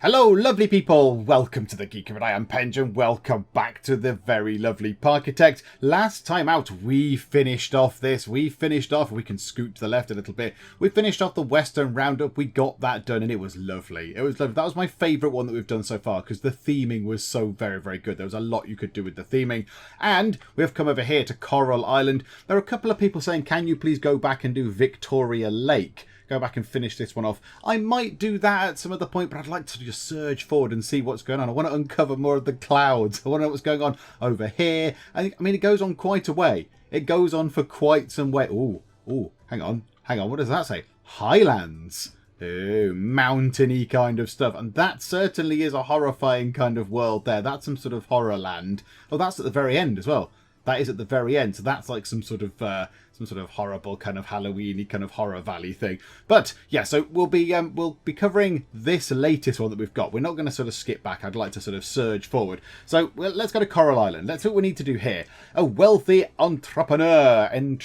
Hello lovely people, welcome to the Geek, and I am Penge, and welcome back to the very lovely Parkitect. Last time out we finished off, we can scoot to the left a little bit, we finished off the Western Roundup, we got that done and it was lovely. That was my favourite one that we've done so far because the theming was so very good. There was a lot you could do with the theming, and we have come over here to Coral Island. There are a couple of people saying, can you please go back and do Victoria Lake? Go back and finish this one off. I might do that at some other point, but I'd like to just surge forward and see what's going on. I want to uncover more of the clouds. I want to know what's going on over here. I mean, it goes on quite a way. It goes on for quite some way. Ooh, hang on. What does that say? Highlands. Ooh, mountainy kind of stuff. And that certainly is a horrifying kind of world there. That's some sort of horror land. Oh, that's at the very end as well. That is at the very end. So that's like some sort of horrible kind of Halloween-y kind of horror valley thing. But yeah, so we'll be covering this latest one that we've got. We're not going to sort of skip back. I'd like to sort of surge forward. So let's go to Coral Island. Let's see what we need to do here. A wealthy entrepreneur. I'm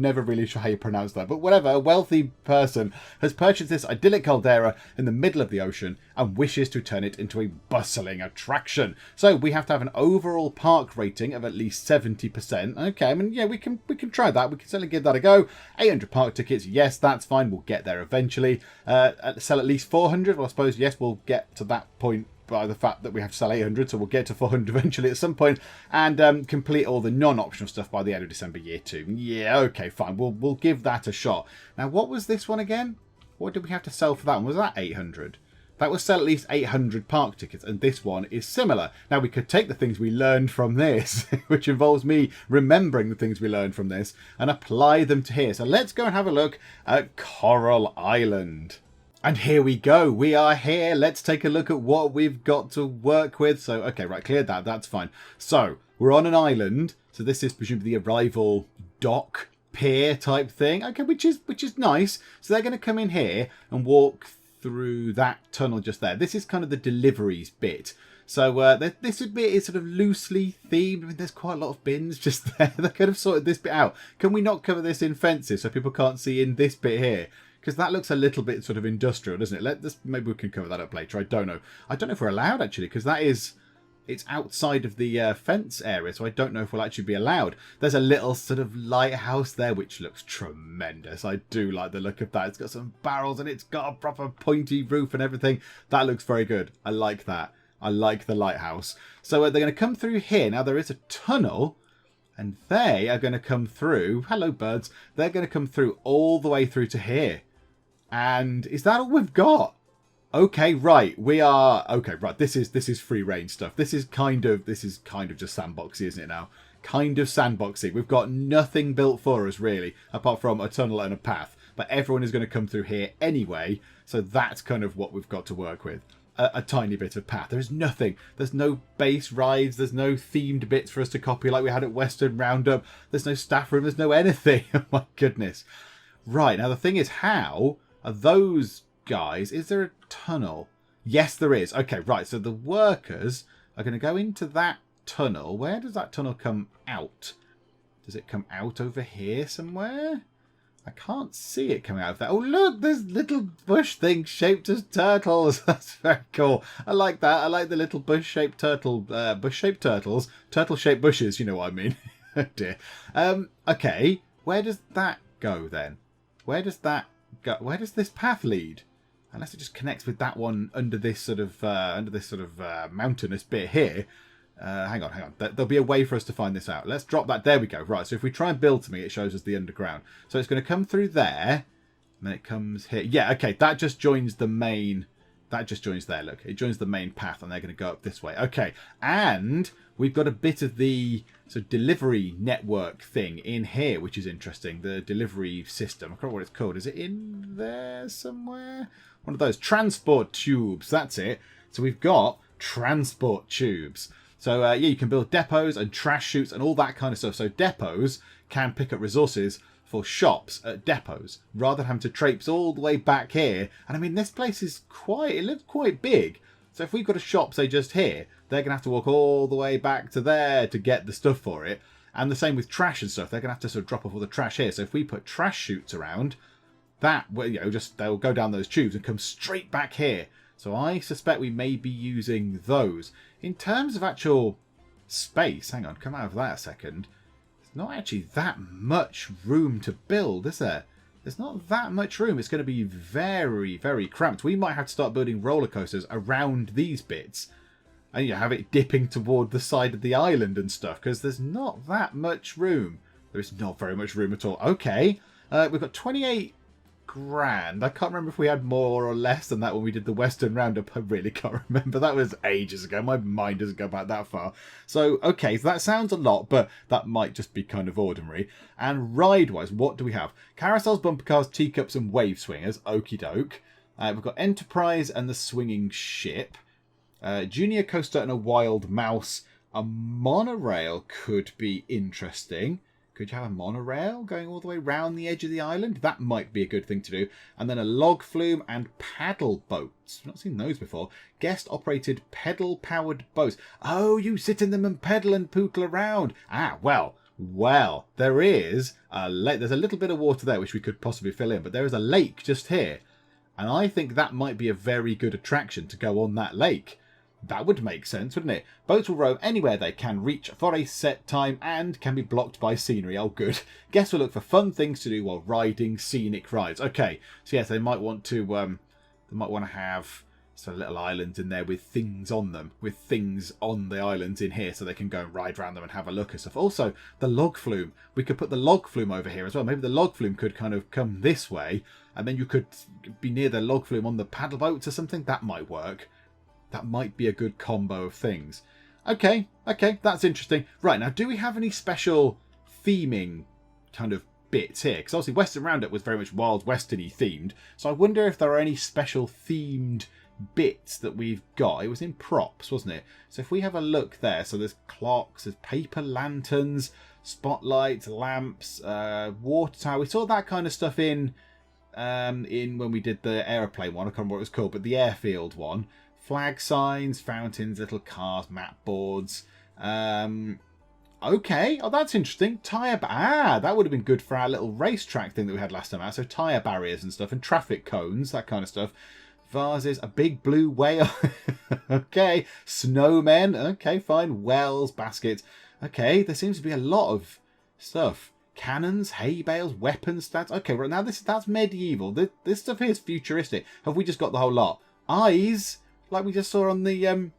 never really sure how you pronounce that, but whatever. A wealthy person has purchased this idyllic caldera in the middle of the ocean and wishes to turn it into a bustling attraction. So we have to have an overall park rating of at least 70%. Okay, I mean, yeah, we can try that. We can certainly give that a go. 800 park tickets, yes, that's fine. We'll get there eventually. Sell at least 400. Well, I suppose, yes, we'll get to that point by the fact that we have to sell 800, so we'll get to 400 eventually at some point, and complete all the non-optional stuff by the end of December year 2. Yeah, okay, fine. We'll give that a shot. Now, what was this one again? What did we have to sell for that one? Was that 800? That was sell at least 800 park tickets, and this one is similar. Now, we could take the things we learned from this, which involves me remembering the things we learned from this, and apply them to here. So let's go and have a look at Coral Island. And here we go. We are here. Let's take a look at what we've got to work with. So, okay, right, cleared that. That's fine. So, we're on an island. So this is presumably the arrival dock, pier type thing. Okay, which is nice. So they're going to come in here and walk through that tunnel just there. This is kind of the deliveries bit. So this bit is sort of loosely themed. I mean, there's quite a lot of bins just there. They could have sorted this bit out. Can we not cover this in fences so people can't see in this bit here? Because that looks a little bit sort of industrial, doesn't it? Maybe we can cover that up later. I don't know. I don't know if we're allowed, actually, because it's outside of the fence area, so I don't know if we'll actually be allowed. There's a little sort of lighthouse there, which looks tremendous. I do like the look of that. It's got some barrels and it's got a proper pointy roof and everything. That looks very good. I like that. I like the lighthouse. So they're going to come through here. Now, there is a tunnel, and they are going to come through. Hello, birds. They're going to come through all the way through to here. And is that all we've got? Okay, right. We are okay. Right, this is free range stuff. This is kind of just sandboxy, isn't it now? Kind of sandboxy. We've got nothing built for us really, apart from a tunnel and a path. But everyone is going to come through here anyway, so that's kind of what we've got to work with. A tiny bit of path. There is nothing. There's no base rides. There's no themed bits for us to copy like we had at Western Roundup. There's no staff room. There's no anything. Oh my goodness. Right, now the thing is, how are those guys? Is there a tunnel? Yes, there is. Okay, right. So the workers are going to go into that tunnel. Where does that tunnel come out? Does it come out over here somewhere? I can't see it coming out of that. Oh, look, there's little bush things shaped as turtles. That's very cool. I like that. I like the little bush-shaped turtles. Turtle-shaped bushes, you know what I mean. Oh, dear. Okay, where does that go then? Where does that go? Where does this path lead? Unless it just connects with that one under this sort of mountainous bit here. Hang on. There'll be a way for us to find this out. Let's drop that. There we go. Right, so if we try and build something, it shows us the underground. So it's going to come through there, and then it comes here. Yeah, okay, that just joins the main. That just joins there, look. It joins the main path, and they're going to go up this way. Okay, and we've got a bit of the sort of delivery network thing in here, which is interesting. The delivery system. I can't remember what it's called. Is it in there somewhere? One of those transport tubes. That's it. So we've got transport tubes. So, yeah, you can build depots and trash chutes and all that kind of stuff. So depots can pick up resources for shops at depots rather than having to traipse all the way back here. And, I mean, this place is it looks quite big. So if we've got a shop, say, just here, they're going to have to walk all the way back to there to get the stuff for it. And the same with trash and stuff. They're going to have to sort of drop off all the trash here. So if we put trash chutes around, that, well, just they'll go down those tubes and come straight back here. So I suspect we may be using those. In terms of actual space, hang on, come out of that a second. There's not actually that much room to build, is there? There's not that much room. It's going to be very, very cramped. We might have to start building roller coasters around these bits. And have it dipping toward the side of the island and stuff. Because there's not that much room. There is not very much room at all. Okay. We've got 28 grand. I can't remember if we had more or less than that when we did the Western Roundup. I really can't remember. That was ages ago. My mind doesn't go back that far. So, okay, so that sounds a lot, but that might just be kind of ordinary. And ride-wise, what do we have? Carousels, bumper cars, teacups, and wave swingers. Okie doke. We've got Enterprise and the swinging ship. Junior coaster and a wild mouse. A monorail could be interesting. Could you have a monorail going all the way around the edge of the island? That might be a good thing to do. And then a log flume and paddle boats. I've not seen those before. Guest-operated pedal-powered boats. Oh, you sit in them and pedal and pootle around. Ah, well, there is a lake. There's a little bit of water there which we could possibly fill in. But there is a lake just here. And I think that might be a very good attraction to go on that lake. That would make sense, wouldn't it? Boats will roam anywhere they can reach for a set time and can be blocked by scenery. Oh, good. Guests will look for fun things to do while riding scenic rides. Okay, so yes, they might want to have some little islands in there with things on them, with things on the islands in here, so they can go and ride around them and have a look and stuff. Also, the log flume. We could put the log flume over here as well. Maybe the log flume could kind of come this way, and then you could be near the log flume on the paddle boats or something. That might work. That might be a good combo of things. Okay, that's interesting. Right, now, do we have any special theming kind of bits here? Because obviously Western Roundup was very much Wild Western-y themed. So I wonder if there are any special themed bits that we've got. It was in props, wasn't it? So if we have a look there, so there's clocks, there's paper lanterns, spotlights, lamps, water tower. We saw that kind of stuff in when we did the aeroplane one. I can't remember what it was called, but the airfield one. Flag signs, fountains, little cars, map boards. Okay. Oh, that's interesting. That would have been good for our little racetrack thing that we had last time out. So tyre barriers and stuff, and traffic cones, that kind of stuff. Vases, a big blue whale. Okay. Snowmen. Okay, fine. Wells, baskets. Okay, there seems to be a lot of stuff. Cannons, hay bales, weapons stats. Okay, right now that's medieval. This stuff here is futuristic. Have we just got the whole lot? Eyes, like we just saw on the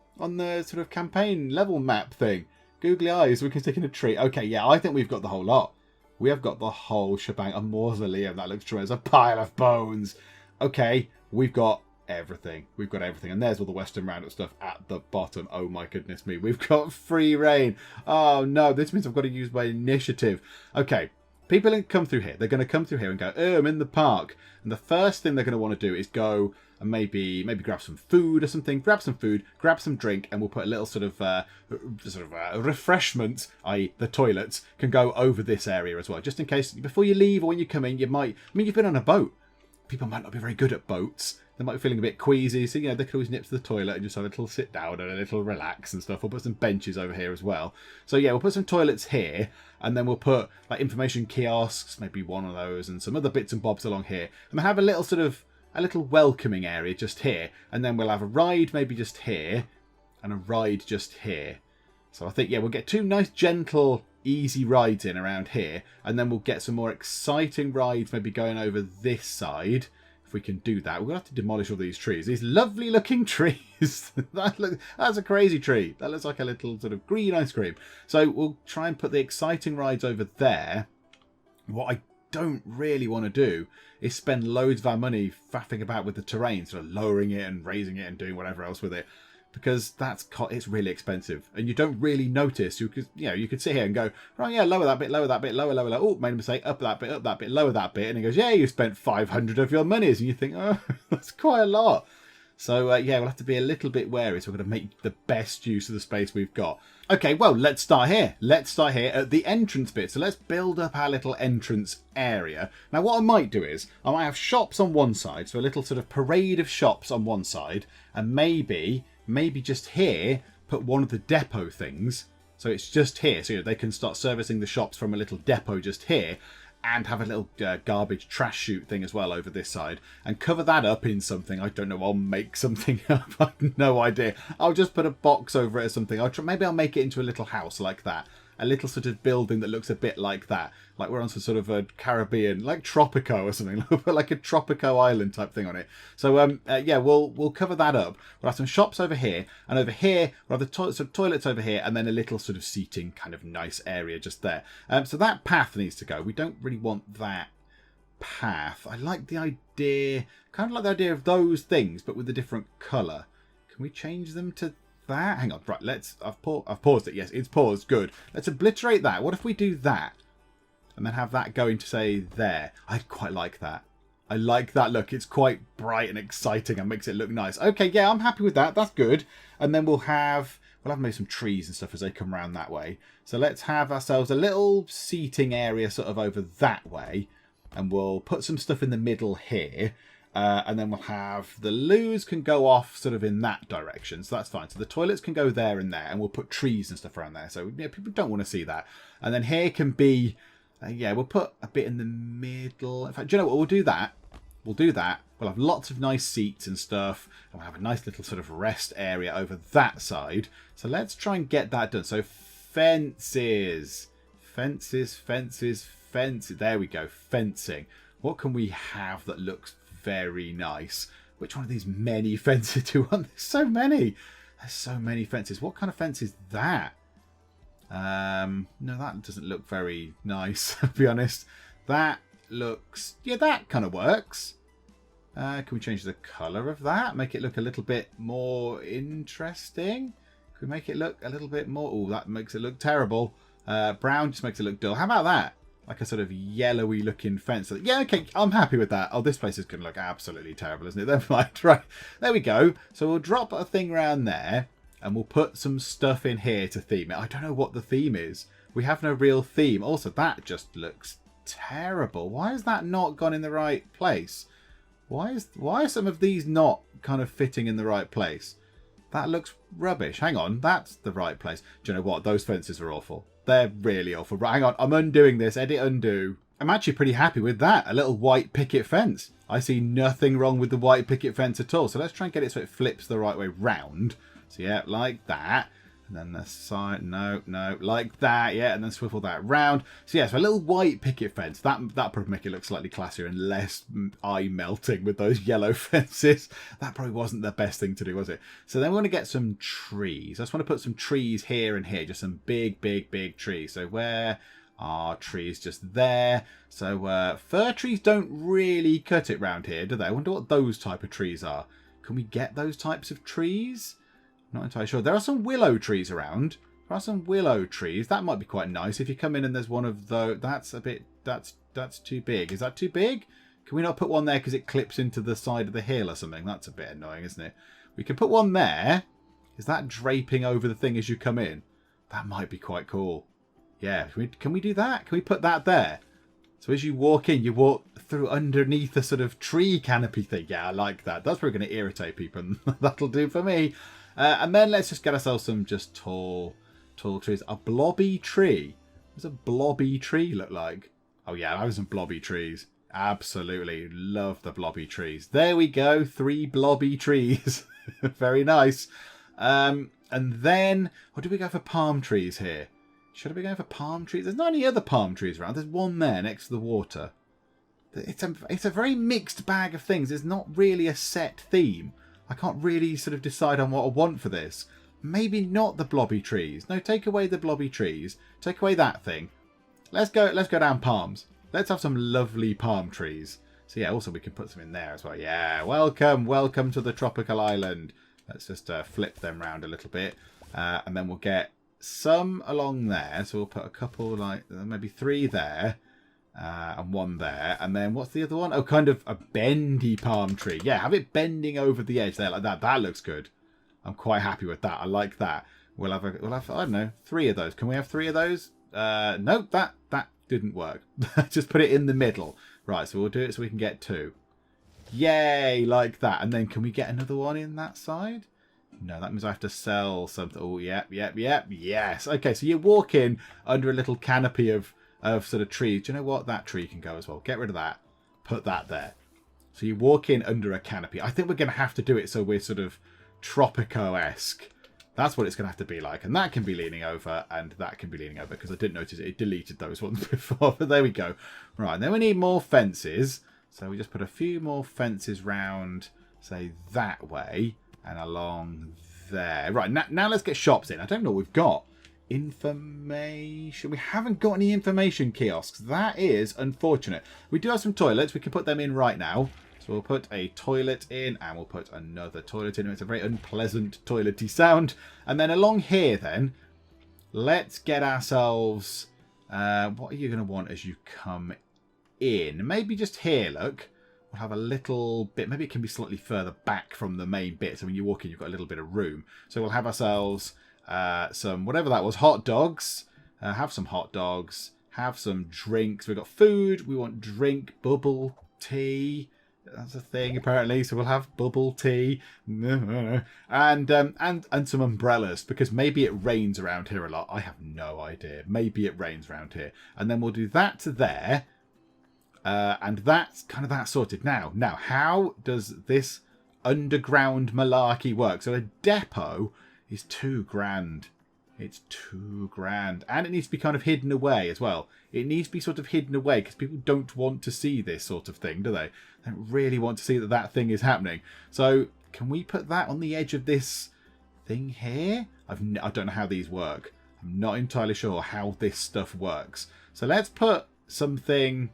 sort of campaign level map thing. Googly eyes, we can stick in a tree. Okay, yeah, I think we've got the whole lot. We have got the whole shebang. A mausoleum, that looks tremendous. A pile of bones. Okay, we've got everything. We've got everything. And there's all the Western Roundup stuff at the bottom. Oh my goodness me. We've got free reign. Oh no, this means I've got to use my initiative. Okay, people come through here. They're going to come through here and go, oh, I'm in the park. And the first thing they're going to want to do is go and maybe grab some food or something. Grab some food, grab some drink, and we'll put a little sort of refreshment, i.e. the toilets, can go over this area as well. Just in case, before you leave or when you come in, you've been on a boat. People might not be very good at boats. They might be feeling a bit queasy. So, they could always nip to the toilet and just have a little sit down and a little relax and stuff. We'll put some benches over here as well. So, yeah, we'll put some toilets here. And then we'll put, like, information kiosks, maybe one of those, and some other bits and bobs along here. And we'll have a little welcoming area just here. And then we'll have a ride maybe just here. And a ride just here. So I think, yeah, we'll get two nice, gentle, easy rides in around here. And then we'll get some more exciting rides maybe going over this side. If we can do that. We're going to have to demolish all these trees. These lovely looking trees. That's a crazy tree. That looks like a little sort of green ice cream. So we'll try and put the exciting rides over there. What I don't really want to do is spend loads of our money faffing about with the terrain, sort of lowering it and raising it and doing whatever else with it. Because it's really expensive, and you don't really notice. You could sit here and go, right, yeah, lower that bit, lower. Oh, made a mistake. Up that bit, lower that bit, and he goes, yeah, you spent 500 of your monies, and you think, oh, that's quite a lot. So yeah, we'll have to be a little bit wary. So we're going to make the best use of the space we've got. Okay, well, let's start here. Let's start here at the entrance bit. So let's build up our little entrance area. Now, what I might do is I might have shops on one side, so a little sort of parade of shops on one side, and maybe just here, put one of the depot things. So it's just here. So they can start servicing the shops from a little depot just here. and have a little garbage trash chute thing as well over this side, and cover that up in something. I don't know. I'll make something up. I have no idea. I'll just put a box over it or something. Maybe I'll make it into a little house like that. A little sort of building that looks a bit like that. Like we're on some sort of a Caribbean, like Tropico or something. Like a Tropico island type thing on it. So, yeah, we'll cover that up. We'll have some shops over here. And over here, we'll have the toilets over here. And then a little sort of seating kind of nice area just there. So that path needs to go. We don't really want that path. I like the idea, kind of like the idea of those things, but with a different colour. Can we change them to that? Hang on, right, I've paused it. Yes, it's paused. Good. Let's obliterate that. What if we do that? And then have that going to, say, there. I quite like that. I like that look. It's quite bright and exciting and makes it look nice. Okay, yeah, I'm happy with that. That's good. And then we'll have maybe some trees and stuff as they come around that way. So let's have ourselves a little seating area sort of over that way. And we'll put some stuff in the middle here. And then we'll have the loos can go off sort of in that direction. So that's fine. So the toilets can go there and there. And we'll put trees and stuff around there. So yeah, people don't want to see that. And then here can be, yeah, we'll put a bit in the middle. In fact, do you know what? We'll do that. We'll do that. We'll have lots of nice seats and stuff. And we'll have a nice little sort of rest area over that side. So let's try and get that done. So fences. Fences, fences, fences. There we go. Fencing. What can we have that looks very nice? Which one of these many fences do we want? There's so many. There's so many fences. What kind of fence is that? No, that doesn't look very nice, to be honest. That looks... yeah, that kind of works. Can we change the colour of that? Make it look a little bit more interesting? Can we make it look a little bit more... oh, that makes it look terrible. Brown just makes it look dull. How about that? Like a sort of yellowy looking fence. Yeah, okay, I'm happy with that. Oh, this place is going to look absolutely terrible, isn't it? Never mind. Right, there we go. So we'll drop a thing around there and we'll put some stuff in here to theme it. I don't know what the theme is. We have no real theme. Also, that just looks terrible. Why has that not gone in the right place? Why are some of these not kind of fitting in the right place? That looks rubbish. Hang on, that's the right place. Do you know what? Those fences are awful. They're really awful. Right, hang on, I'm undoing this. Edit, undo. I'm actually pretty happy with that. A little white picket fence. I see nothing wrong with the white picket fence at all. So let's try and get it so it flips the right way round. So yeah, like that. And then the side, no, like that, yeah, and then swivel that round. So yeah, so a little white picket fence. That probably make it look slightly classier and less eye-melting with those yellow fences. That probably wasn't the best thing to do, was it? So then we want to get some trees. I just want to put some trees here and here, just some big, big, big trees. So where are trees? Just there. So fir trees don't really cut it round here, do they? I wonder what those type of trees are. Can we get those types of trees? Not entirely sure. There are some willow trees around. There are some willow trees. That might be quite nice. If you come in and there's one of those... that's a bit... that's too big. Is that too big? Can we not put one there because it clips into the side of the hill or something? That's a bit annoying, isn't it? We can put one there. Is that draping over the thing as you come in? That might be quite cool. Yeah. Can we do that? Can we put that there? So as you walk in, you walk through underneath a sort of tree canopy thing. Yeah, I like that. That's probably going to irritate people. And that'll do for me. And then let's just get ourselves some just tall trees. A blobby tree. What does a blobby tree look like? Oh yeah, I have some blobby trees. Absolutely. Love the blobby trees. There we go. 3 blobby trees. Very nice. And then, or do we go for palm trees here? Should we go for palm trees? There's not any other palm trees around. There's one there next to the water. It's a very mixed bag of things. There's not really a set theme. I can't really sort of decide on what I want for this. Maybe not the blobby trees. No, take away the blobby trees. Take away that thing. Let's go down palms. Let's have some lovely palm trees. So yeah, also we can put some in there as well. Yeah, welcome to the tropical island. Let's just flip them round a little bit. And then we'll get some along there. So we'll put a couple, like maybe 3 there. And 1 there. And then what's the other one? Oh, kind of a bendy palm tree. Yeah, have it bending over the edge there like that. That looks good. I'm quite happy with that. I like that. We'll have I don't know, 3 of those. Can we have 3 of those? No, that didn't work. Just put it in the middle. Right, so we'll do it so we can get 2. Yay, like that. And then can we get another one in that side? No, that means I have to sell something. Oh, yep. Yes. Okay, so you walk in under a little canopy of of sort of trees. Do you know what? That tree can go as well. Get rid of that. Put that there. So you walk in under a canopy. I think we're going to have to do it so we're sort of Tropico-esque. That's what it's going to have to be like. And that can be leaning over, and that can be leaning over, because I didn't notice it deleted those ones before. But there we go. Right, then we need more fences. So we just put a few more fences round, say, that way, and along there. Right, now let's get shops in. I don't know what we've got. Information. We haven't got any information kiosks. That is unfortunate. We do have some toilets. We can put them in right now. So we'll put a toilet in, and we'll put another toilet in. It's a very unpleasant toilety sound. And then along here then, let's get ourselves... what are you going to want as you come in? Maybe just here, look. We'll have a little bit... Maybe it can be slightly further back from the main bit. So when you walk in, you've got a little bit of room. So we'll have ourselves some, whatever that was, hot dogs. Have some hot dogs. Have some drinks. We've got food. We want drink, bubble tea. That's a thing apparently, so we'll have bubble tea and some umbrellas, because maybe it rains around here a lot. I have no idea. Maybe it rains around here, and then we'll do that to there, and that's kind of that sorted. Now, how does this underground malarkey work? So a depot is $2,000. It's $2,000, and it needs to be kind of hidden away as well. It needs to be sort of hidden away because people don't want to see this sort of thing, do they? They don't really want to see that thing is happening. So can we put that on the edge of this thing here? I don't know how these work. I'm not entirely sure how this stuff works. So let's put something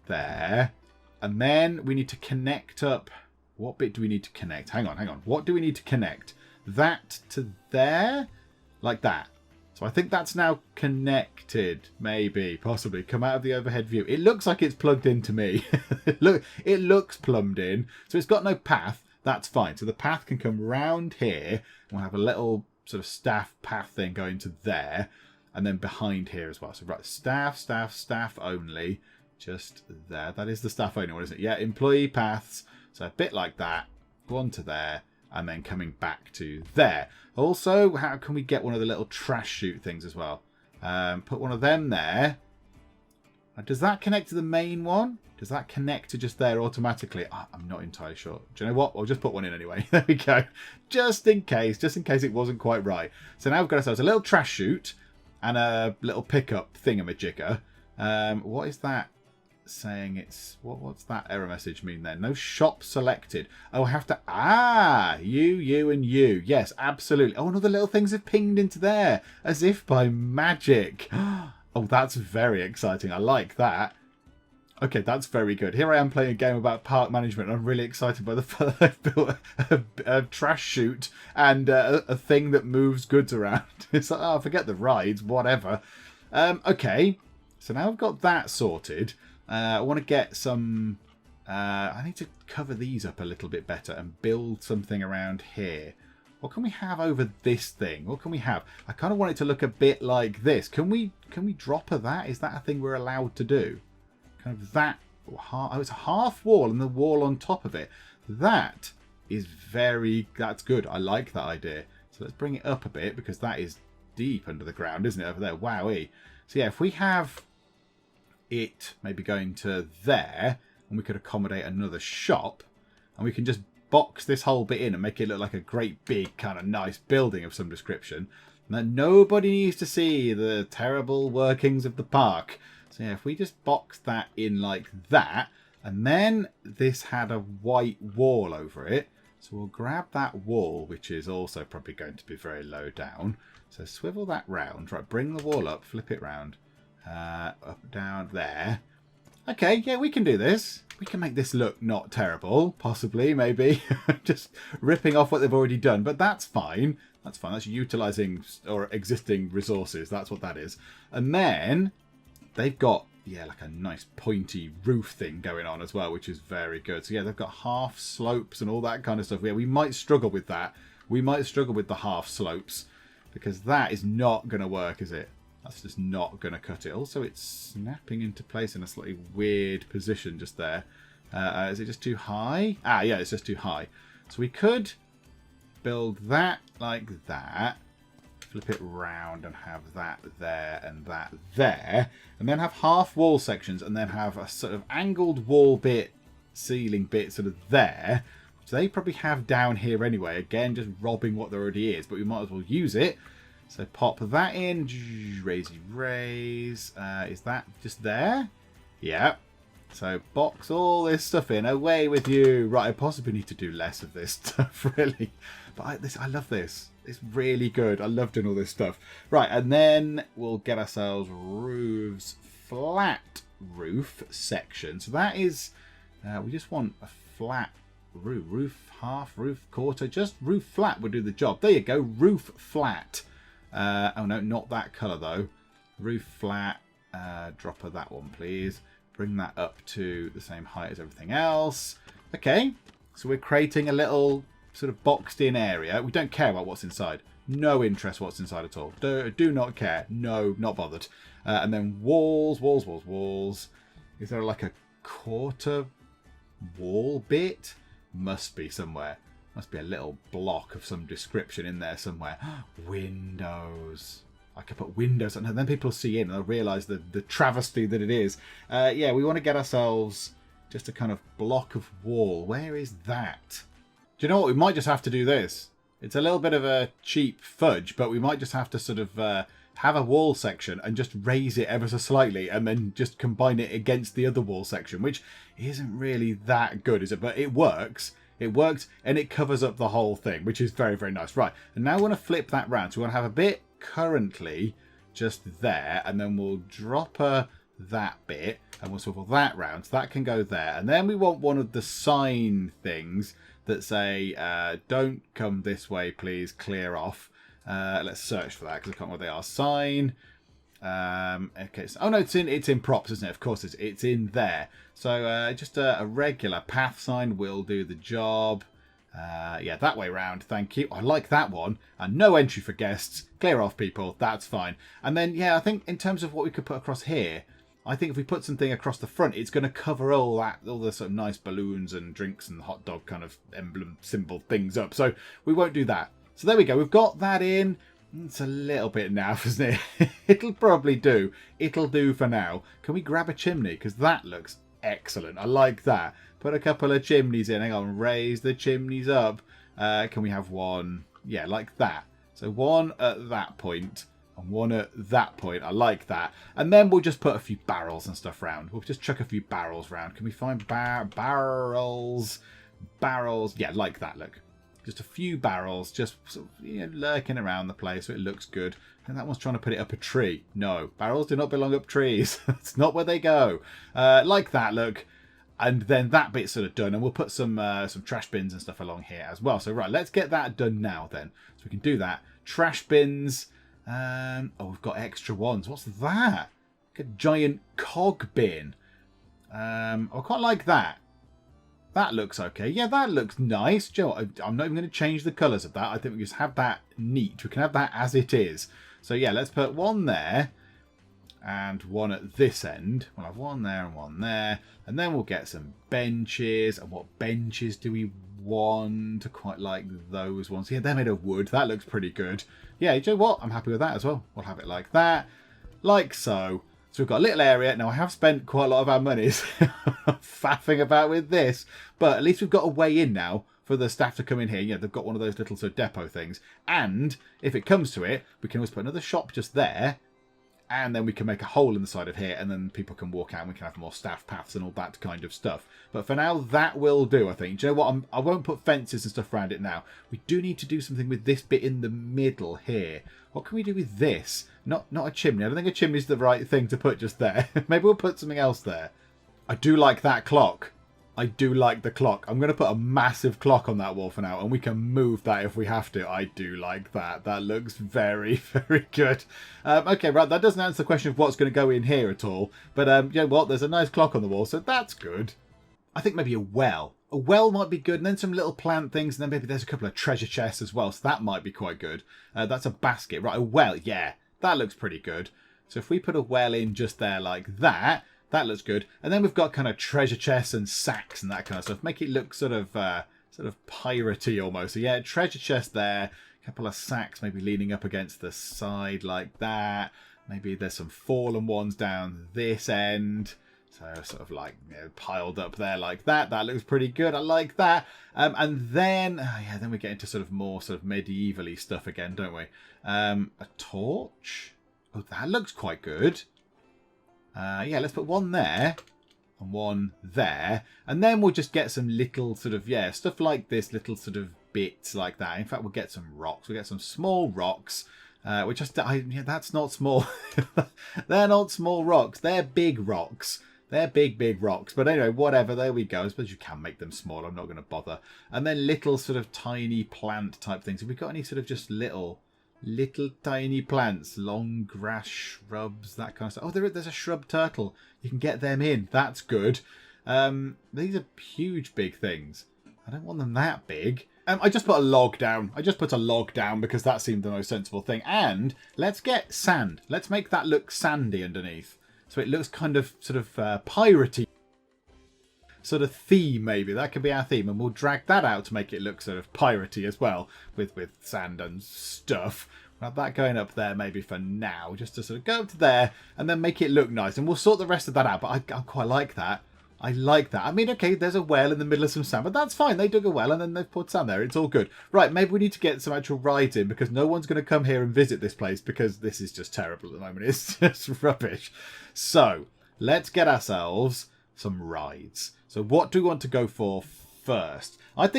there, and then we need to connect up. What bit do we need to connect? Hang on. What do we need to connect? That to there? Like that. So I think that's now connected. Maybe, possibly. Come out of the overhead view. It looks like it's plugged into me. It looks plumbed in. So it's got no path. That's fine. So the path can come round here. And we'll have a little sort of staff path thing going to there. And then behind here as well. So right, staff only. Just there. That is the staff only one, isn't it? Yeah, employee paths. So a bit like that. Go on to there. And then coming back to there. Also, how can we get one of the little trash chute things as well? Put one of them there. Does that connect to the main one? Does that connect to just there automatically? I'm not entirely sure. Do you know what? I'll just put one in anyway. There we go. Just in case it wasn't quite right. So now we've got ourselves a little trash chute and a little pickup thingamajigger. What is that saying? It's what's that error message mean then? No shop selected. Oh, I have to you and you. Yes, absolutely. Oh, and all the little things have pinged into there as if by magic. Oh, that's very exciting. I like that. Okay, that's very good. Here I am playing a game about park management, and I'm really excited by the fact that I've built a trash chute and a thing that moves goods around. It's like, oh, forget the rides, whatever. Okay, so now I've got that sorted. I want to get some... I need to cover these up a little bit better and build something around here. What can we have over this thing? What can we have? I kind of want it to look a bit like this. Can we drop that? Is that a thing we're allowed to do? Kind of that... Oh, it's a half wall and the wall on top of it. That is very... That's good. I like that idea. So let's bring it up a bit, because that is deep under the ground, isn't it, over there? Wowee. So yeah, if we have... it maybe going to there, and we could accommodate another shop, and we can just box this whole bit in and make it look like a great big kind of nice building of some description, and then nobody needs to see the terrible workings of the park. So yeah, if we just box that in like that, and then this had a white wall over it, so we'll grab that wall, which is also probably going to be very low down, so swivel that round, right, bring the wall up, flip it round, up, down, there. Okay, yeah, we can do this. We can make this look not terrible, possibly, maybe. Just ripping off what they've already done, but that's fine. That's fine. That's utilising or existing resources. That's what that is. And then they've got, yeah, like a nice pointy roof thing going on as well, which is very good. So yeah, they've got half slopes and all that kind of stuff. Yeah, we might struggle with that. We might struggle with the half slopes, because that is not going to work, is it? That's just not going to cut it. Also, it's snapping into place in a slightly weird position just there. Is it just too high? Ah, yeah, it's just too high. So we could build that like that. flip it round and have that there and that there. And then have half wall sections and then have a sort of angled wall bit, ceiling bit sort of there. Which they probably have down here anyway. Again, just robbing what there already is. But we might as well use it. So pop that in. Raise. Is that just there? Yeah. So box all this stuff in. Away with you. Right, I possibly need to do less of this stuff, really. But I love this. It's really good. I love doing all this stuff. Right, and then we'll get ourselves roofs, flat roof section. So that is, we just want a flat roof. Roof half, roof quarter. Just roof flat would do the job. There you go. Roof flat. Oh no, not that colour though. Roof flat. Drop her that one, please. Bring that up to the same height as everything else. Okay, so we're creating a little sort of boxed in area. We don't care about what's inside. No interest what's inside at all. Do not care. No, not bothered. And then walls. Is there like a quarter wall bit? Must be somewhere. Must be a little block of some description in there somewhere. Windows. I could put windows and then people will see in and they'll realise the travesty that it is. Yeah, we want to get ourselves just a kind of block of wall. Where is that? Do you know what? We might just have to do this. It's a little bit of a cheap fudge, but we might just have to sort of have a wall section and just raise it ever so slightly and then just combine it against the other wall section, which isn't really that good, is it? But it works. It works and it covers up the whole thing, which is very, very nice. Right, and now we want to flip that round. So we want to have a bit currently just there, and then we'll drop that bit and we'll swivel that round. So that can go there. And then we want one of the sign things that say, don't come this way, please, clear off. Let's search for that because I can't remember what they are. Sign. Okay. So, oh no, it's in props, isn't it? Of course, it's in there. So just a regular path sign will do the job. Yeah, that way round. Thank you. I like that one. And no entry for guests. Clear off, people. That's fine. And then, yeah, I think in terms of what we could put across here, I think if we put something across the front, it's going to cover all the sort of nice balloons and drinks and hot dog kind of emblem symbol things up. So we won't do that. So there we go. We've got that in. It's a little bit naff, isn't it? It'll probably do. It'll do for now. Can we grab a chimney? Because that looks excellent. I like that. Put a couple of chimneys in. Hang on. Raise the chimneys up. Can we have one? Yeah, like that. So one at that point and one at that point. I like that. And then we'll just put a few barrels and stuff round. We'll just chuck a few barrels round. Can we find barrels? Barrels. Yeah, like that. Look. Just a few barrels, just sort of, lurking around the place so it looks good. And that one's trying to put it up a tree. No, barrels do not belong up trees. That's not where they go. Like that, look. And then that bit's sort of done. And we'll put some trash bins and stuff along here as well. So, right, let's get that done now then. So we can do that. Trash bins. Oh, we've got extra ones. What's that? Like a giant cog bin. I quite like that. That looks okay. Yeah, that looks nice. Joe, I'm not even going to change the colours of that. I think we just have that neat. We can have that as it is. So yeah, let's put one there and one at this end. We'll have one there and one there. And then we'll get some benches. And what benches do we want? I quite like those ones. Yeah, they're made of wood. That looks pretty good. Yeah, you know what? I'm happy with that as well. We'll have it like that. Like so. So we've got a little area. Now, I have spent quite a lot of our monies faffing about with this, but at least we've got a way in now for the staff to come in here. Yeah, they've got one of those little sort of depot things. And if it comes to it, we can always put another shop just there, and then we can make a hole in the side of here, and then people can walk out and we can have more staff paths and all that kind of stuff. But for now, that will do, I think. Do you know what? I won't put fences and stuff around it now. We do need to do something with this bit in the middle here. What can we do with this? Not a chimney. I don't think a chimney is the right thing to put just there. Maybe we'll put something else there. I do like that clock. I do like the clock. I'm going to put a massive clock on that wall for now, and we can move that if we have to. I do like that. That looks very, very good. Okay, right, that doesn't answer the question of what's going to go in here at all. But you know what? There's a nice clock on the wall, so that's good. I think maybe a well. A well might be good, and then some little plant things, and then maybe there's a couple of treasure chests as well, so that might be quite good. That's a basket. Right, a well, yeah, that looks pretty good. So if we put a well in just there like that, that looks good. And then we've got kind of treasure chests and sacks and that kind of stuff. Make it look sort of sort of piratey almost. So yeah, treasure chest there. A couple of sacks maybe leaning up against the side like that. Maybe there's some fallen ones down this end. So sort of like, you know, piled up there like that. That looks pretty good. I like that. And then, yeah, then we get into sort of more sort of medievally stuff again, don't we? A torch. Oh, that looks quite good. Yeah, let's put one there and one there. And then we'll just get some little sort of, yeah, stuff like this, little sort of bits like that. In fact, we'll get some rocks. We'll get some small rocks. Which yeah, that's not small. They're not small rocks. They're big rocks. They're big, big rocks. But anyway, whatever. There we go. I suppose you can make them small. I'm not going to bother. And then little sort of tiny plant type things. Have we got any sort of just little tiny plants? Long grass, shrubs, that kind of stuff. Oh, there's a shrub turtle. You can get them in. That's good. These are huge, big things. I don't want them that big. I just put a log down. I just put a log down because that seemed the most sensible thing. And let's get sand. Let's make that look sandy underneath. So it looks kind of sort of piratey. Sort of theme, maybe. That could be our theme. And we'll drag that out to make it look sort of piratey as well. With sand and stuff. We'll have that going up there maybe for now. Just to sort of go up to there. And then make it look nice. And we'll sort the rest of that out. But I quite like that. I like that. I mean, okay, there's a well in the middle of some sand, but that's fine. They dug a well and then they've put sand there. It's all good. Right, maybe we need to get some actual rides in because no one's going to come here and visit this place because this is just terrible at the moment. It's just rubbish. So, let's get ourselves some rides. So, what do we want to go for first? I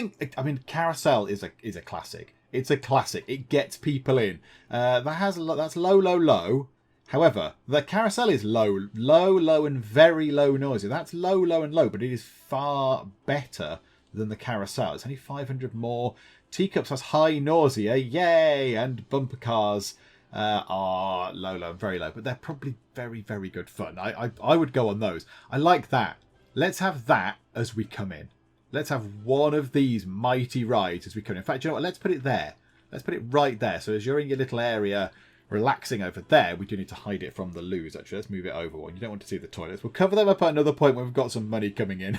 mean, Carousel is a classic. It's a classic. It gets people in. That's low, low, low. However, the carousel is low, and very low noisy. That's low, and low, but it is far better than the carousel. It's only 500 more. Teacups has high nausea, yay! And bumper cars are low, and very low, but they're probably very, very good fun. I would go on those. I like that. Let's have that as we come in. Let's have one of these mighty rides as we come in. In fact, you know what? Let's put it there. Let's put it right there. So as you're in your little area relaxing over there, we do need to hide it from the loos. Actually, let's move it over one. You don't want to see the toilets. We'll cover them up at another point when we've got some money coming in.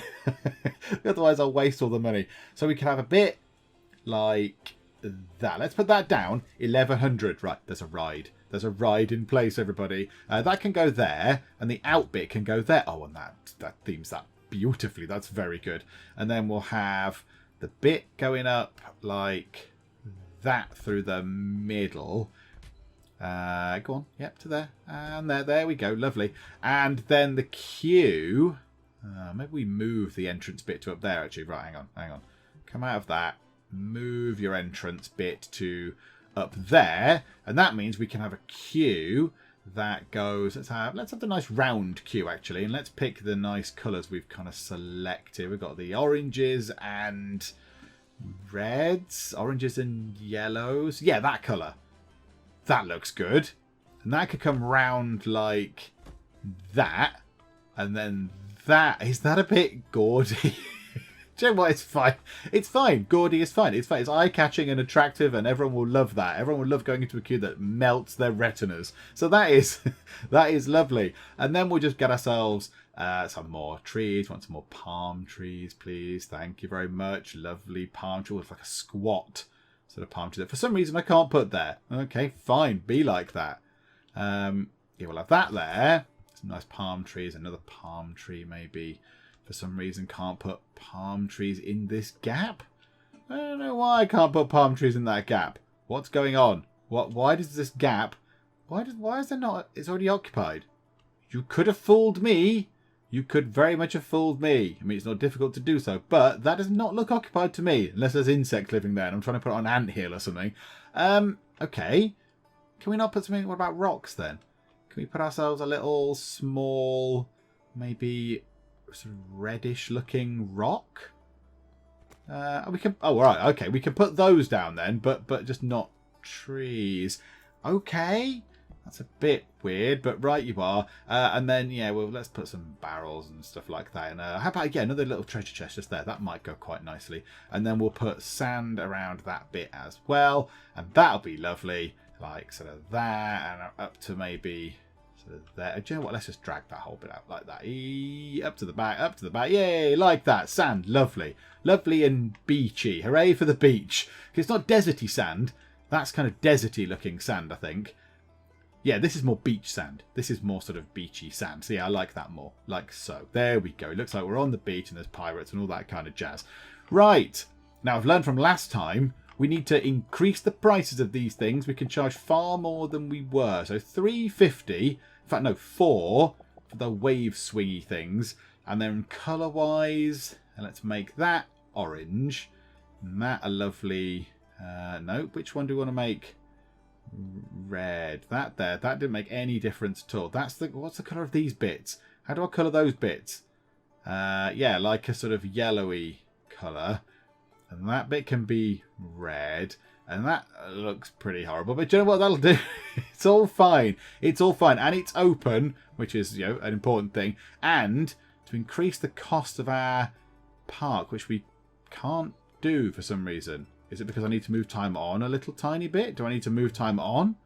Otherwise, I'll waste all the money. So we can have a bit like that. Let's put that down. 1100. Right, there's a ride. There's a ride in place, everybody. That can go there, and the out bit can go there. Oh, and that themes that beautifully. That's very good. And then we'll have the bit going up like that through the middle. Go on, yep, to there, and there we go, lovely. And then the queue, maybe we move the entrance bit to up there, actually. Right, hang on. Come out of that, move your entrance bit to up there, and that means we can have a queue that goes, let's have the nice round queue, actually, and let's pick the nice colours we've kind of selected. We've got the oranges and reds, oranges and yellows. Yeah, that colour. That looks good. And that could come round like that. And then that. Is that a bit gaudy? Do you know what? It's fine. It's fine. Gaudy is fine. It's fine. It's eye-catching and attractive, and everyone will love that. Everyone will love going into a queue that melts their retinas. So that is that is lovely. And then we'll just get ourselves some more trees. Want some more palm trees, please? Thank you very much. Lovely palm tree. It's like a squat sort of palm tree that for some reason I can't put there. Okay, fine. Be like that. Yeah, we'll have that there. Some nice palm trees. Another palm tree maybe. For some reason can't put palm trees in this gap. I don't know why I can't put palm trees in that gap. What's going on? Why does this gap... Why is there not... It's already occupied. You could have fooled me. You could very much have fooled me. I mean, it's not difficult to do so, but that does not look occupied to me, unless there's insects living there and I'm trying to put it on anthill or something. Okay. Can we not put something... What about rocks, then? Can we put ourselves a little small, maybe sort of reddish-looking rock? We can... Oh, right, okay. We can put those down then, but just not trees. Okay. That's a bit weird, but right you are. And then, yeah, well, let's put some barrels and stuff like that. And how about, again, another little treasure chest just there? That might go quite nicely. And then we'll put sand around that bit as well. And that'll be lovely. Like, sort of that, and up to maybe So there. Do you know what? Let's just drag that whole bit out like that. Up to the back, up to the back. Yay, like that. Sand, lovely. Lovely and beachy. Hooray for the beach. It's not deserty sand. That's kind of deserty looking sand, I think. Yeah, this is more beach sand. This is more sort of beachy sand. So yeah, I like that more. Like so. There we go. It looks like we're on the beach and there's pirates and all that kind of jazz. Right. Now, I've learned from last time, we need to increase the prices of these things. We can charge far more than we were. So $3.50. In fact, no, $4 for the wave swingy things. And then colour-wise, let's make that orange. And that a lovely... no, which one do we want to make? Red. That there. That didn't make any difference at all. That's the... What's the colour of these bits? How do I colour those bits? Yeah, like a sort of yellowy colour. And that bit can be red. And that looks pretty horrible. But do you know what that'll do? It's all fine. It's all fine. And it's open, which is, you know, an important thing. And to increase the cost of our park, which we can't do for some reason. Is it because I need to move time on a little tiny bit? Do I need to move time on?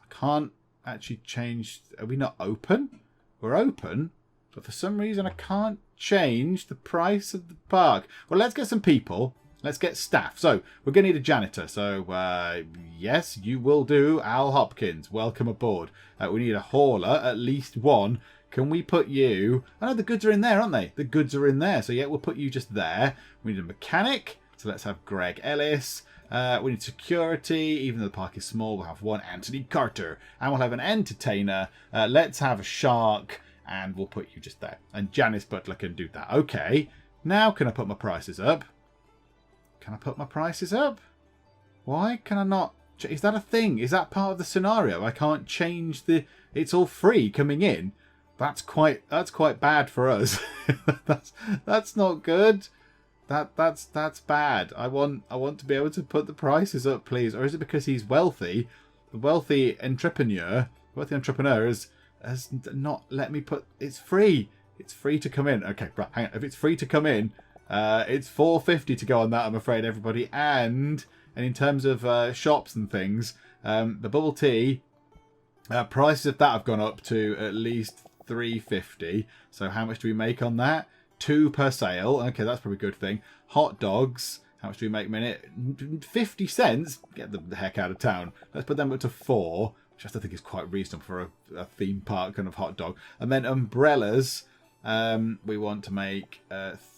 I can't actually change... Are we not open? We're open. But for some reason I can't change the price of the park. Well, let's get some people. Let's get staff. So, we're going to need a janitor. So, yes, you will do. Al Hopkins, welcome aboard. We need a hauler, at least one. Can we put you... Oh, no, the goods are in there, aren't they? The goods are in there. So, yeah, we'll put you just there. We need a mechanic. So, let's have Greg Ellis. We need security. Even though the park is small, we'll have one Anthony Carter. And we'll have an entertainer. Let's have a shark. And we'll put you just there. And Janice Butler can do that. Okay. Now, can I put my prices up? Can I put my prices up? Why can I not? Is that a thing? Is that part of the scenario? I can't change the... It's all free coming in. That's quite bad for us. that's not good. That's bad. I want to be able to put the prices up, please. Or is it because he's wealthy? The wealthy entrepreneur has not let me put... It's free. It's free to come in. Okay, right, hang on. If it's free to come in, it's $4.50 to go on that, I'm afraid, everybody. And in terms of shops and things, the bubble tea, prices of that have gone up to at least $3.50. So how much do we make on that? 2 per sale. Okay, that's probably a good thing. Hot dogs. How much do we make a minute? 50 cents? Get the heck out of town. Let's put them up to 4, which I still think is quite reasonable for a theme park kind of hot dog. And then umbrellas. We want to make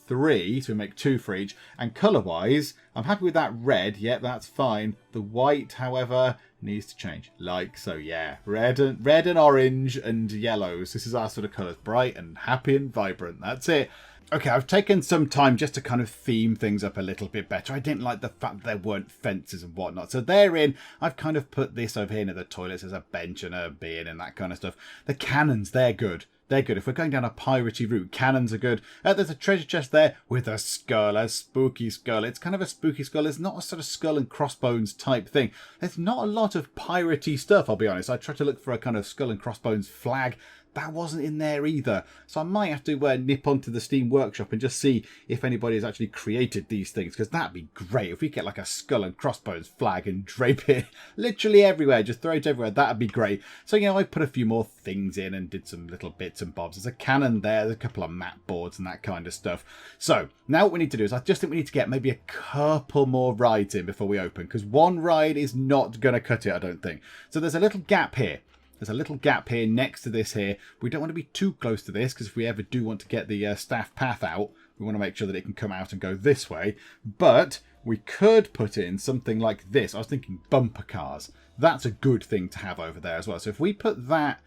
3, so we make 2 for each. And colour-wise, I'm happy with that red. Yep, that's fine. The white, however, needs to change. Like so, yeah. Red and orange and yellows. This is our sort of colours. Bright and happy and vibrant. That's it. Okay, I've taken some time just to kind of theme things up a little bit better. I didn't like the fact that there weren't fences and whatnot. So therein, I've kind of put this over here near the toilets as a bench and a bin and that kind of stuff. The cannons, they're good. They're good. If we're going down a piratey route, cannons are good. There's a treasure chest there with a skull, a spooky skull. It's kind of a spooky skull. It's not a sort of skull and crossbones type thing. There's not a lot of piratey stuff, I'll be honest. I tried to look for a kind of skull and crossbones flag. That wasn't in there either. So I might have to nip onto the Steam Workshop and just see if anybody has actually created these things. Because that'd be great. If we get like a skull and crossbones flag and drape it literally everywhere. Just throw it everywhere. That'd be great. So, you know, I put a few more things in and did some little bits and bobs. There's a cannon there. There's a couple of map boards and that kind of stuff. So now what we need to do is I just think we need to get maybe a couple more rides in before we open. Because one ride is not going to cut it, I don't think. So there's a little gap here. There's a little gap here next to this here. We don't want to be too close to this because if we ever do want to get the staff path out, we want to make sure that it can come out and go this way. But we could put in something like this. I was thinking bumper cars. That's a good thing to have over there as well. So if we put that,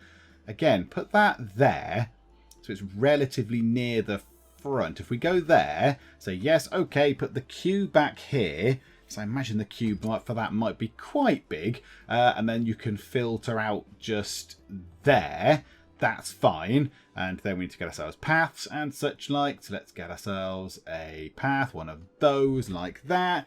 again, put that there, so it's relatively near the front. If we go there, say yes, okay, put the queue back here. So I imagine the cube for that might be quite big. And then you can filter out just there. That's fine. And then we need to get ourselves paths and such like. So let's get ourselves a path, one of those like that.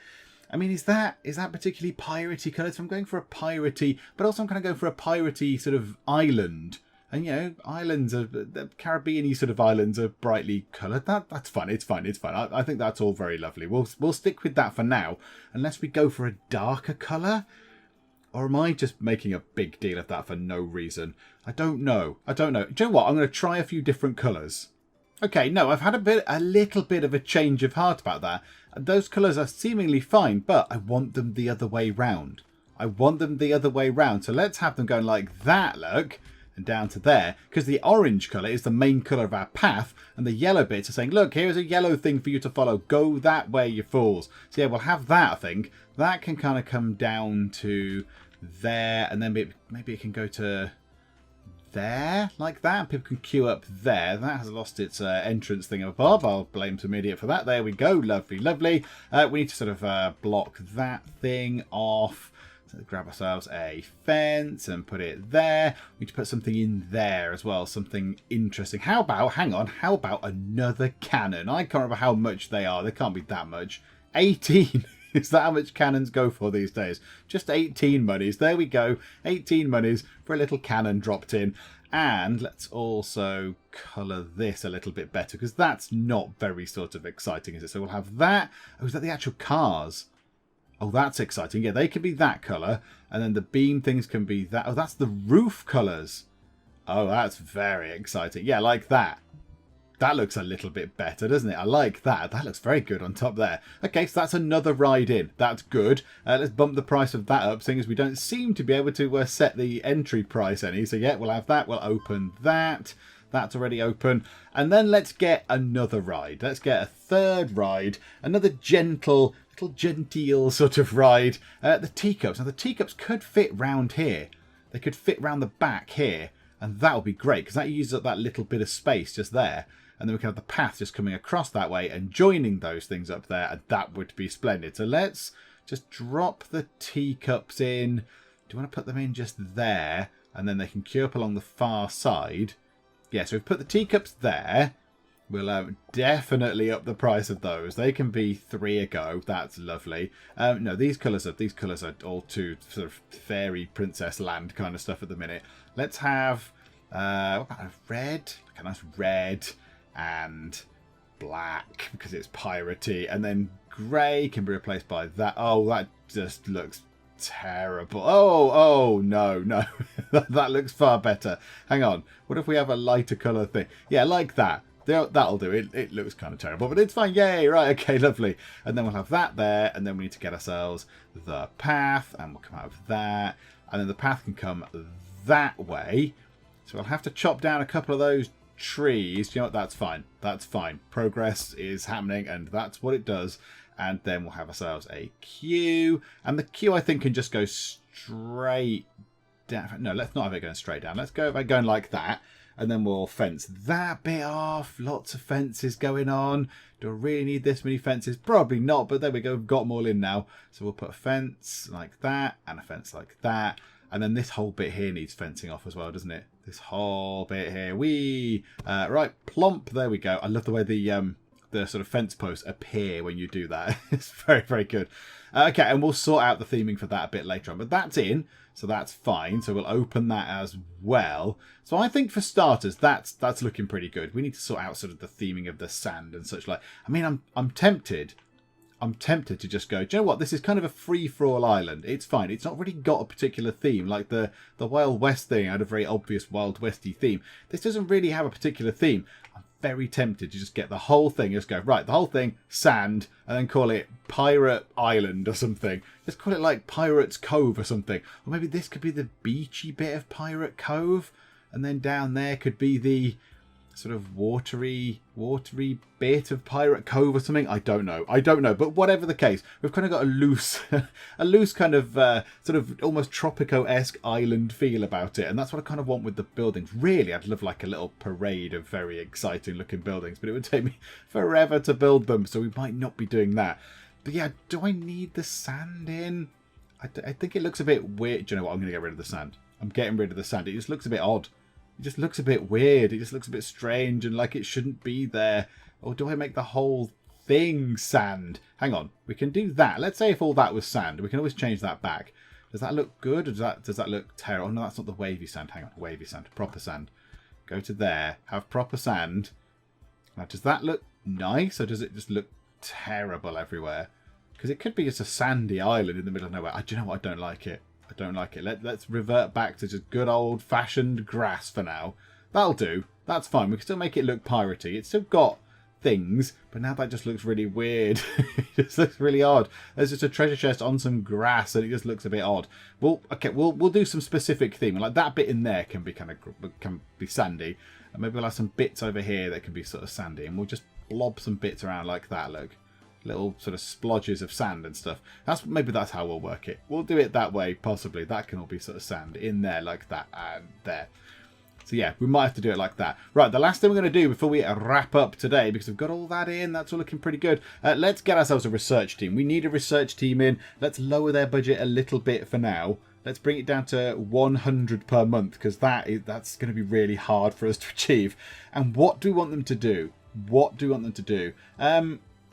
I mean, is that particularly piratey colours? So I'm going for a piratey, but also I'm kind of going for a piratey sort of island. And, you know, islands are, the Caribbean-y sort of islands are brightly coloured. That's fun. It's fun. It's fun. I think that's all very lovely. We'll stick with that for now. Unless we go for a darker colour. Or am I just making a big deal of that for no reason? I don't know. Do you know what? I'm going to try a few different colours. Okay, no, I've had a little bit of a change of heart about that. Those colours are seemingly fine, but I want them the other way round. So let's have them going like that, look, and down to there. Because the orange colour is the main colour of our path, and the yellow bits are saying, look, here's a yellow thing for you to follow. Go that way, you fools. So yeah, we'll have that, I think. That can kind of come down to there, and then maybe it can go to there, like that. People can queue up there. That has lost its entrance thing above. I'll blame some idiot for that. There we go. Lovely, lovely. We need to sort of block that thing off. So grab ourselves a fence and put it there. We need to put something in there as well. Something interesting. How about, hang on, how about another cannon? I can't remember how much they are. They can't be that much. 18. Is that how much cannons go for these days? Just 18 monies. There we go. 18 monies for a little cannon dropped in. And let's also colour this a little bit better, because that's not very sort of exciting, is it? So we'll have that. Oh, is that the actual cars? Oh, that's exciting. Yeah, they can be that colour. And then the beam things can be that. Oh, that's the roof colours. Oh, that's very exciting. Yeah, like that. That looks a little bit better, doesn't it? I like that. That looks very good on top there. Okay, so that's another ride in. That's good. Let's bump the price of that up, seeing as we don't seem to be able to set the entry price any. So yeah, we'll have that. We'll open that. That's already open. And then let's get another ride. Let's get a third ride. Another gentle, little genteel sort of ride. The teacups. Now, the teacups could fit round here. They could fit round the back here. And that would be great, because that uses up that little bit of space just there. And then we can have the path just coming across that way and joining those things up there. And that would be splendid. So let's just drop the teacups in. Do you want to put them in just there? And then they can queue up along the far side. Yeah, so we've put the teacups there. We'll definitely up the price of those. They can be 3 a go. That's lovely. No, these colours are all too sort of fairy princess land kind of stuff at the minute. Let's have what about a red? Like a nice red and black, because it's piratey, and then grey can be replaced by that. Oh, that just looks terrible. Oh no that looks far better. Hang on, what if we have a lighter colour thing? Yeah, like that. That'll do. It looks kind of terrible, but it's fine. Yay, right, okay, lovely. And then we'll have that there, and then we need to get ourselves the path, and we'll come out of that, and then the path can come that way. So I'll have to chop down a couple of those trees. You know what? That's fine. That's fine. Progress is happening, and that's what it does. And then we'll have ourselves a queue. And the queue, I think, can just go straight down. No, let's not have it going straight down. Let's go by going like that. And then we'll fence that bit off. Lots of fences going on. Do I really need this many fences? Probably not, but there we go. We've got them all in now. So we'll put a fence like that and a fence like that. And then this whole bit here needs fencing off as well, doesn't it? This whole bit here. Right, plump. There we go. I love the way the sort of fence posts appear when you do that. It's very, very good. Okay, and we'll sort out the theming for that a bit later on. But that's in, so that's fine. So we'll open that as well. So I think for starters, that's looking pretty good. We need to sort out sort of the theming of the sand and such like. I mean, I'm tempted. I'm tempted to just go, do you know what? This is kind of a free-for-all island. It's fine. It's not really got a particular theme. Like the Wild West thing had a very obvious Wild Westy theme. This doesn't really have a particular theme. I'm very tempted to just get the whole thing. Just go, right, the whole thing, sand, and then call it Pirate Island or something. Just call it like Pirate's Cove or something. Or maybe this could be the beachy bit of Pirate Cove. And then down there could be the sort of watery bit of Pirate Cove or something. I don't know. But whatever the case, we've kind of got a loose kind of sort of almost Tropico-esque island feel about it. And that's what I kind of want with the buildings. Really, I'd love like a little parade of very exciting looking buildings, but it would take me forever to build them. So we might not be doing that. But yeah, do I need the sand in? I think it looks a bit weird. Do you know what? I'm going to get rid of the sand. I'm getting rid of the sand. It just looks a bit odd. It just looks a bit weird. It just looks a bit strange and like it shouldn't be there. Or do I make the whole thing sand? Hang on. We can do that. Let's say if all that was sand. We can always change that back. Does that look good? Or does that look terrible? Oh, no, that's not the wavy sand. Hang on. Wavy sand. Proper sand. Go to there. Have proper sand. Now, does that look nice? Or does it just look terrible everywhere? Because it could be just a sandy island in the middle of nowhere. Do you know what? I don't like it. I don't like it. Let's revert back to just good old-fashioned grass for now. That'll do. That's fine. We can still make it look piratey. It's still got things, but now that just looks really weird. It just looks really odd. There's just a treasure chest on some grass, and it just looks a bit odd. Well, okay, we'll do some specific theming. Like that bit in there can be can be sandy, and maybe we'll have some bits over here that can be sort of sandy, and we'll just blob some bits around like that. Look, little sort of splodges of sand and stuff. Maybe that's how we'll work it. We'll do it that way, possibly. That can all be sort of sand in there like that and there. So yeah, we might have to do it like that. Right, the last thing we're going to do before we wrap up today, because we've got all that in, that's all looking pretty good. Let's get ourselves a research team. We need a research team in. Let's lower their budget a little bit for now. Let's bring it down to 100 per month, because that's going to be really hard for us to achieve. And what do we want them to do? What do we want them to do?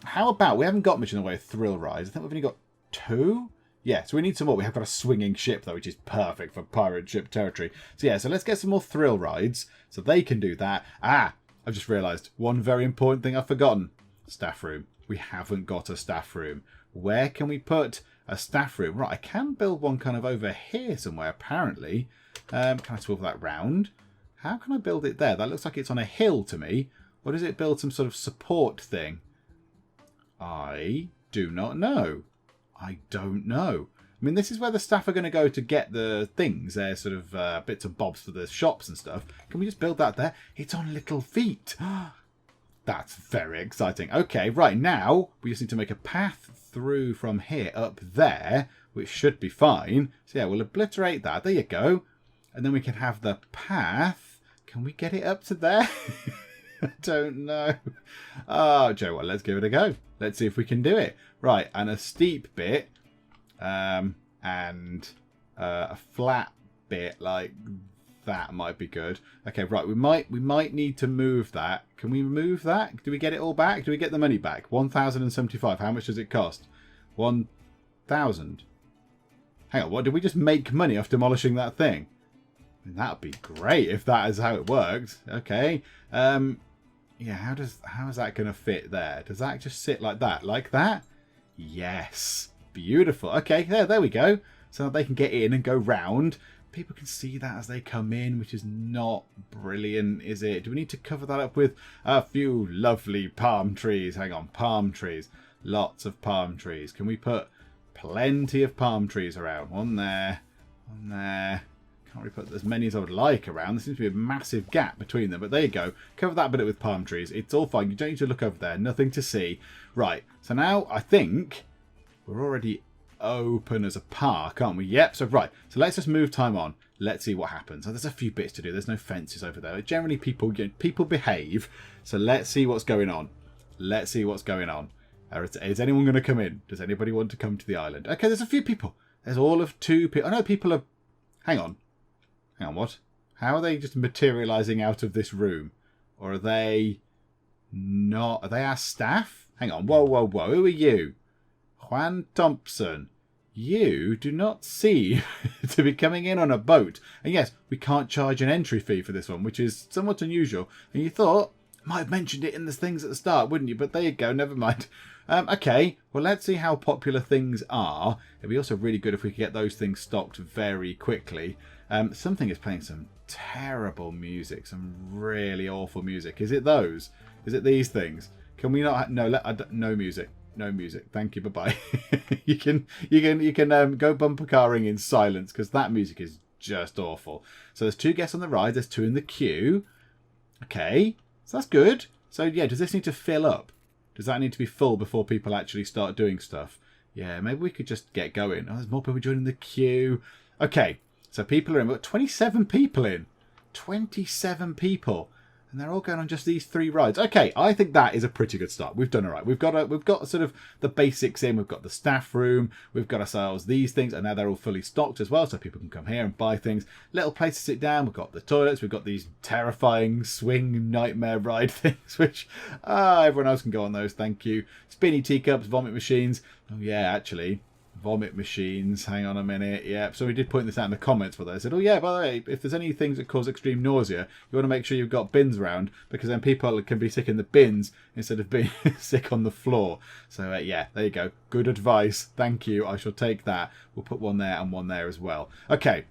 How about, we haven't got much in the way of thrill rides. I think we've only got 2. Yeah, so we need some more. We have got a swinging ship, though, which is perfect for pirate ship territory. So yeah, so let's get some more thrill rides so they can do that. I've just realised one very important thing I've forgotten. Staff room. We haven't got a staff room. Where can we put a staff room? Right, I can build one kind of over here somewhere, apparently. Can I swivel that round? How can I build it there? That looks like it's on a hill to me. Or does it build some sort of support thing? I do not know. I don't know. I mean, this is where the staff are going to go to get the things. They're sort of bits and bobs for the shops and stuff. Can we just build that there? It's on little feet. That's very exciting. Okay, right, now we just need to make a path through from here up there, which should be fine. So yeah, we'll obliterate that. There you go. And then we can have the path. Can we get it up to there? I don't know. Oh, Joe, well, let's give it a go. Let's see if we can do it. Right, and a steep bit, and a flat bit like that might be good. Okay, right, we might need to move that. Can we move that? Do we get it all back? Do we get the money back? 1,075. How much does it cost? 1,000. Hang on, what? Did we just make money off demolishing that thing? I mean, that'd be great if that is how it works. Okay. Yeah, how is that going to fit there? Does that just sit like that? Like that? Yes. Beautiful. Okay, there we go. So they can get in and go round. People can see that as they come in, which is not brilliant, is it? Do we need to cover that up with a few lovely palm trees? Hang on, palm trees. Lots of palm trees. Can we put plenty of palm trees around? One there, one there. Can't really put as many as I would like around. There seems to be a massive gap between them. But there you go. Cover that bit with palm trees. It's all fine. You don't need to look over there. Nothing to see. Right. So now I think we're already open as a park, aren't we? Yep. So right. So let's just move time on. Let's see what happens. So there's a few bits to do. There's no fences over there. Generally, people behave. So let's see what's going on. Let's see what's going on. Is anyone going to come in? Does anybody want to come to the island? Okay, there's a few people. There's all of 2 people. I know people are... Hang on. Hang on, what? How are they just materialising out of this room? Or are they not? Are they our staff? Hang on, whoa, whoa, whoa. Who are you? Juan Thompson. You do not seem to be coming in on a boat. And yes, we can't charge an entry fee for this one, which is somewhat unusual. And you thought, might have mentioned it in the things at the start, wouldn't you? But there you go, never mind. Okay, well, let's see how popular things are. It'd be also really good if we could get those things stocked very quickly. Something is playing some terrible music, some really awful music. Is it those? Is it these things? Can we not? No, no music. No music. Thank you. Bye bye. you can go bumper carring in silence because that music is just awful. So there's 2 guests on the ride. There's 2 in the queue. Okay, so that's good. So yeah, does this need to fill up? Does that need to be full before people actually start doing stuff? Yeah, maybe we could just get going. Oh, there's more people joining the queue. Okay, so people are in. We've got 27 people in. 27 people. And they're all going on just these 3 rides. Okay, I think that is a pretty good start. We've done all right. We've got sort of the basics in. We've got the staff room. We've got ourselves these things. And now they're all fully stocked as well. So people can come here and buy things. Little place to sit down. We've got the toilets. We've got these terrifying swing nightmare ride things. Which everyone else can go on those. Thank you. Spinny teacups, vomit machines. Oh yeah, actually. Vomit machines. Hang on a minute. Yeah, so we did point this out in the comments, but they said, oh yeah, by the way, if there's any things that cause extreme nausea, you want to make sure you've got bins around, because then people can be sick in the bins instead of being sick on the floor. So yeah, there you go. Good advice. Thank you. I shall take that. We'll put one there and one there as well. Okay.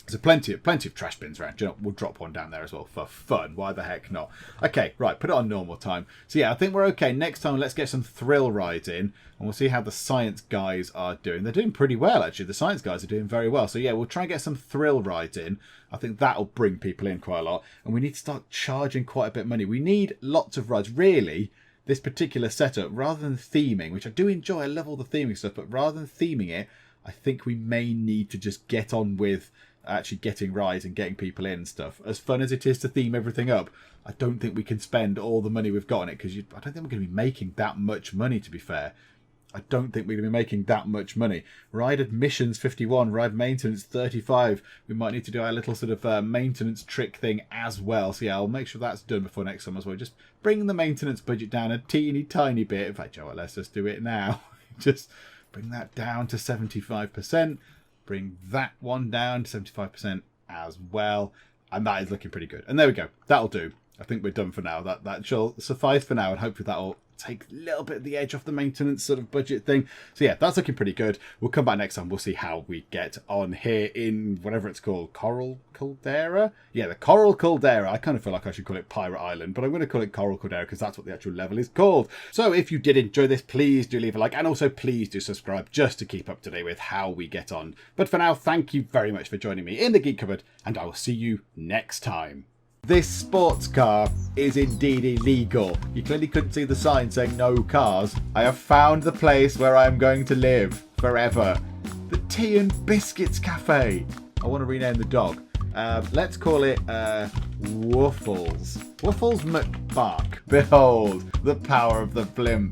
There's plenty of trash bins around. You know, we'll drop one down there as well for fun. Why the heck not? Okay, right, put it on normal time. So yeah, I think we're okay. Next time, let's get some thrill rides in, and we'll see how the science guys are doing. They're doing pretty well, actually. The science guys are doing very well. So yeah, we'll try and get some thrill rides in. I think that'll bring people in quite a lot. And we need to start charging quite a bit of money. We need lots of rides. Really, this particular setup, rather than theming, which I do enjoy, I love all the theming stuff, but rather than theming it, I think we may need to just get on with actually getting rides and getting people in and stuff. As fun as it is to theme everything up, I don't think we can spend all the money we've got on it, because I don't think we're going to be making that much money, to be fair. I don't think we're going to be making that much money. Ride admissions 51, ride maintenance 35. We might need to do our little sort of maintenance trick thing as well. So yeah, I'll make sure that's done before next summer as well. Just bring the maintenance budget down a teeny tiny bit. In fact, Joe, well, let's just do it now. Just bring that down to 75%. Bring that one down to 75% as well. And that is looking pretty good. And there we go. That'll do. I think we're done for now. That shall suffice for now. And hopefully that'll take a little bit of the edge off the maintenance sort of budget thing. So yeah, that's looking pretty good. We'll come back next time. We'll see how we get on here in whatever it's called. Coral Caldera? Yeah, the Coral Caldera. I kind of feel like I should call it Pirate Island, but I'm going to call it Coral Caldera because that's what the actual level is called. So if you did enjoy this, please do leave a like, and also please do subscribe just to keep up to date with how we get on. But for now, thank you very much for joining me in the Geek Cupboard, and I will see you next time. This sports car is indeed illegal. You clearly couldn't see the sign saying no cars. I have found the place where I am going to live forever. The Tea and Biscuits Cafe. I want to rename the dog. Let's call it Woofles. Woofles McBark. Behold, the power of the blimp.